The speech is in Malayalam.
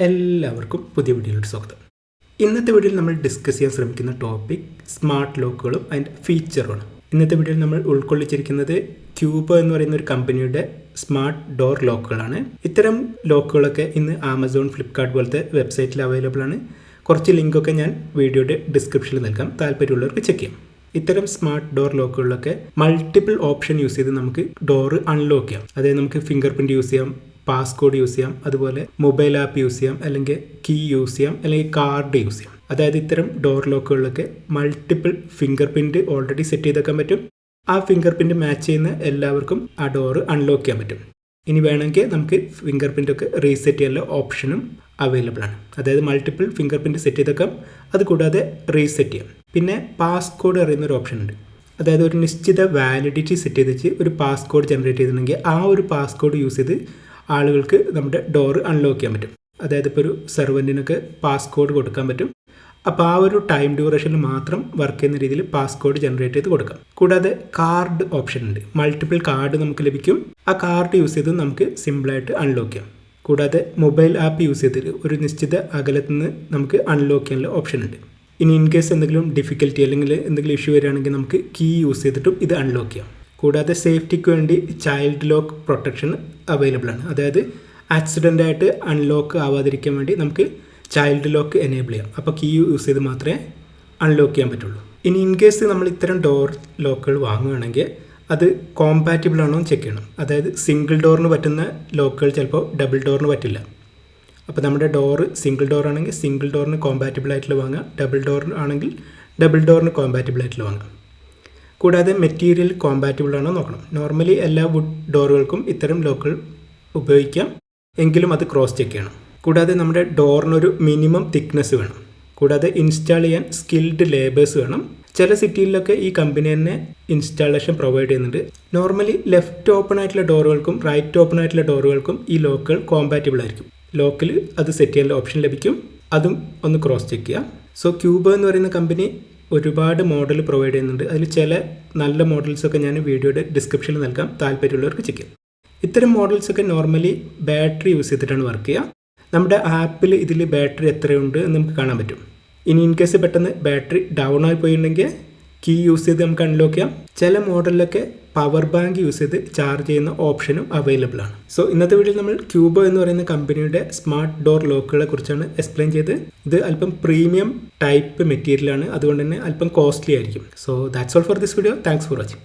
എല്ലാവർക്കും പുതിയ വീഡിയോയിലോട്ട് സ്വാഗതം. ഇന്നത്തെ വീഡിയോയിൽ നമ്മൾ ഡിസ്കസ് ചെയ്യാൻ ശ്രമിക്കുന്ന ടോപ്പിക് സ്മാർട്ട് ലോക്കുകളും അതിൻ്റെ ഫീച്ചറുമാണ്. ഇന്നത്തെ വീഡിയോയിൽ നമ്മൾ ഉൾക്കൊള്ളിച്ചിരിക്കുന്നത് ക്യൂബോ എന്ന് പറയുന്ന ഒരു കമ്പനിയുടെ സ്മാർട്ട് ഡോർ ലോക്കുകളാണ്. ഇത്തരം ലോക്കുകളൊക്കെ ഇന്ന് ആമസോൺ, ഫ്ലിപ്കാർട്ട് പോലത്തെ വെബ്സൈറ്റിൽ അവൈലബിൾ ആണ്. കുറച്ച് ലിങ്കൊക്കെ ഞാൻ വീഡിയോയുടെ ഡിസ്ക്രിപ്ഷനിൽ നൽകാം, താല്പര്യമുള്ളവർക്ക് ചെക്ക് ചെയ്യാം. ഇത്തരം സ്മാർട്ട് ഡോർ ലോക്കുകളിലൊക്കെ മൾട്ടിപ്പിൾ ഓപ്ഷൻ യൂസ് ചെയ്ത് നമുക്ക് ഡോർ അൺലോക്ക് ചെയ്യാം. അതായത് നമുക്ക് ഫിംഗർ പ്രിൻറ്റ് യൂസ് ചെയ്യാം, പാസ്കോഡ് യൂസ് ചെയ്യാം, അതുപോലെ മൊബൈൽ ആപ്പ് യൂസ് ചെയ്യാം, അല്ലെങ്കിൽ കീ യൂസ് ചെയ്യാം, അല്ലെങ്കിൽ കാർഡ് യൂസ് ചെയ്യാം. അതായത് ഇത്തരം ഡോർ ലോക്കുകളിലൊക്കെ multiple fingerprint already set ചെയ്തേക്കാൻ പറ്റും. ആ ഫിംഗർ പ്രിൻറ്റ് മാച്ച് ചെയ്യുന്ന എല്ലാവർക്കും ആ ഡോർ അൺലോക്ക് ചെയ്യാൻ പറ്റും. ഇനി വേണമെങ്കിൽ നമുക്ക് ഫിംഗർ പ്രിൻ്റ് ഒക്കെ റീസെറ്റ് ചെയ്യാനുള്ള ഓപ്ഷനും അവൈലബിൾ ആണ്. അതായത് മൾട്ടിപ്പിൾ ഫിംഗർ പ്രിൻറ്റ് സെറ്റ് ചെയ്തേക്കാം, അതുകൂടാതെ റീസെറ്റ് ചെയ്യാം. പിന്നെ പാസ്കോഡ് അറിയുന്ന ഒരു ഓപ്ഷൻ ഉണ്ട്. അതായത് ഒരു നിശ്ചിത വാലിഡിറ്റി സെറ്റ് ചെയ്ത് വെച്ച് ഒരു പാസ്കോഡ് ജനറേറ്റ് ചെയ്തിട്ടുണ്ടെങ്കിൽ ആ ഒരു പാസ്കോഡ് യൂസ് ചെയ്ത് ആളുകൾക്ക് നമ്മുടെ ഡോർ അൺലോക്ക് ചെയ്യാൻ പറ്റും. അതായത് ഇപ്പോൾ ഒരു സെർവൻറ്റിനൊക്കെ പാസ്കോഡ് കൊടുക്കാൻ പറ്റും. അപ്പോൾ ആ ഒരു ടൈം ഡ്യൂറേഷനിൽ മാത്രം വർക്ക് ചെയ്യുന്ന രീതിയിൽ പാസ്കോഡ് ജനറേറ്റ് ചെയ്ത് കൊടുക്കാം. കൂടാതെ കാർഡ് ഓപ്ഷൻ ഉണ്ട്. മൾട്ടിപ്പിൾ കാർഡ് നമുക്ക് ലഭിക്കും. ആ കാർഡ് യൂസ് ചെയ്ത് നമുക്ക് സിമ്പിളായിട്ട് അൺലോക്ക് ചെയ്യാം. കൂടാതെ മൊബൈൽ ആപ്പ് യൂസ് ചെയ്തിട്ട് ഒരു നിശ്ചിത അകലത്ത് നിന്ന് നമുക്ക് അൺലോക്ക് ചെയ്യാനുള്ള ഓപ്ഷൻ ഉണ്ട്. ഇനി ഇൻ കേസ് എന്തെങ്കിലും ഡിഫിക്കൽറ്റി അല്ലെങ്കിൽ എന്തെങ്കിലും ഇഷ്യൂ വരികയാണെങ്കിൽ നമുക്ക് കീ യൂസ് ചെയ്തിട്ടും ഇത് അൺലോക്ക് ചെയ്യാം. കൂടാതെ സേഫ്റ്റിക്ക് വേണ്ടി ചൈൽഡ് ലോക്ക് പ്രൊട്ടക്ഷൻ അവൈലബിൾ ആണ്. അതായത് ആക്സിഡൻ്റായിട്ട് അൺലോക്ക് ആവാതിരിക്കാൻ വേണ്ടി നമുക്ക് ചൈൽഡ് ലോക്ക് എനേബിൾ ചെയ്യാം. അപ്പോൾ കീ യൂസ് ചെയ്ത് മാത്രമേ അൺലോക്ക് ചെയ്യാൻ പറ്റുള്ളൂ. ഇനി ഇൻ കേസ് നമ്മൾ ഇത്തരം ഡോർ ലോക്കുകൾ വാങ്ങുകയാണെങ്കിൽ അത് കോമ്പാറ്റിബിൾ ആണോ എന്ന് ചെക്ക് ചെയ്യണം. അതായത് സിംഗിൾ ഡോറിന് പറ്റുന്ന ലോക്കുകൾ ചിലപ്പോൾ ഡബിൾ ഡോറിന് പറ്റില്ല. അപ്പോൾ നമ്മുടെ ഡോറ് സിംഗിൾ ഡോർ ആണെങ്കിൽ സിംഗിൾ ഡോറിന് കോമ്പാറ്റിബിൾ ആയിട്ടുള്ള വാങ്ങാം, ഡബിൾ ഡോർ ആണെങ്കിൽ ഡബിൾ ഡോറിന് കോമ്പാറ്റിബിൾ ആയിട്ടുള്ള വാങ്ങാം. കൂടാതെ മെറ്റീരിയൽ കോമ്പാറ്റിബിൾ ആണോ നോക്കണം. നോർമലി എല്ലാ വുഡ് ഡോറുകൾക്കും ഇത്തരം ലോക്കുകൾ ഉപയോഗിക്കാം, എങ്കിലും അത് ക്രോസ് ചെക്ക് ചെയ്യണം. കൂടാതെ നമ്മുടെ ഡോറിനൊരു മിനിമം തിക്നെസ് വേണം. കൂടാതെ ഇൻസ്റ്റാൾ ചെയ്യാൻ സ്കിൽഡ് ലേബേഴ്സ് വേണം. ചില സിറ്റിയിലൊക്കെ ഈ കമ്പനി തന്നെ ഇൻസ്റ്റാളേഷൻ പ്രൊവൈഡ് ചെയ്യുന്നുണ്ട്. നോർമലി ലെഫ്റ്റ് ഓപ്പൺ ആയിട്ടുള്ള ഡോറുകൾക്കും റൈറ്റ് ഓപ്പൺ ആയിട്ടുള്ള ഡോറുകൾക്കും ഈ ലോക്കുകൾ കോമ്പാറ്റിബിൾ ആയിരിക്കും. ലോക്കിൽ അത് സെറ്റ് ചെയ്യാനുള്ള ഓപ്ഷൻ ലഭിക്കും. അതും ഒന്ന് ക്രോസ് ചെക്ക് ചെയ്യാം. സോ ക്യൂബോ എന്ന് പറയുന്ന കമ്പനി ഒരുപാട് മോഡൽ പ്രൊവൈഡ് ചെയ്യുന്നുണ്ട്. അതിൽ ചില നല്ല മോഡൽസൊക്കെ ഞാൻ വീഡിയോയുടെ ഡിസ്ക്രിപ്ഷനിൽ നൽകാം, താല്പര്യമുള്ളവർക്ക് ചെക്ക് ചെയ്യാം. ഇത്തരം മോഡൽസൊക്കെ നോർമലി ബാറ്ററി യൂസ് ചെയ്തിട്ടാണ് വർക്ക് ചെയ്യുക. നമ്മുടെ ആപ്പിൽ ഇതിൽ ബാറ്ററി എത്രയുണ്ട് എന്ന് നമുക്ക് കാണാൻ പറ്റും. ഇനി ഇൻ കേസ് പെട്ടെന്ന് ബാറ്ററി ഡൗൺ ആയി പോയിട്ടുണ്ടെങ്കിൽ കീ യൂസ് ചെയ്ത് നമുക്ക് അൺലോക്ക് ചെയ്യാം. ചില മോഡലിലൊക്കെ പവർ ബാങ്ക് യൂസ് ചെയ്ത് ചാർജ് ചെയ്യുന്ന ഓപ്ഷനും അവൈലബിൾ ആണ്. സോ ഇന്നത്തെ വീഡിയോയിൽ നമ്മൾ ക്യൂബോ എന്ന് പറയുന്ന കമ്പനിയുടെ സ്മാർട്ട് ഡോർ ലോക്കുകളെ കുറിച്ചാണ് എക്സ്പ്ലെയിൻ ചെയ്ത്. ഇത് അല്പം പ്രീമിയം ടൈപ്പ് മെറ്റീരിയലാണ്, അതുകൊണ്ട് തന്നെ അല്പം കോസ്റ്റ്ലി ആയിരിക്കും. So that's all for this video. Thanks for watching.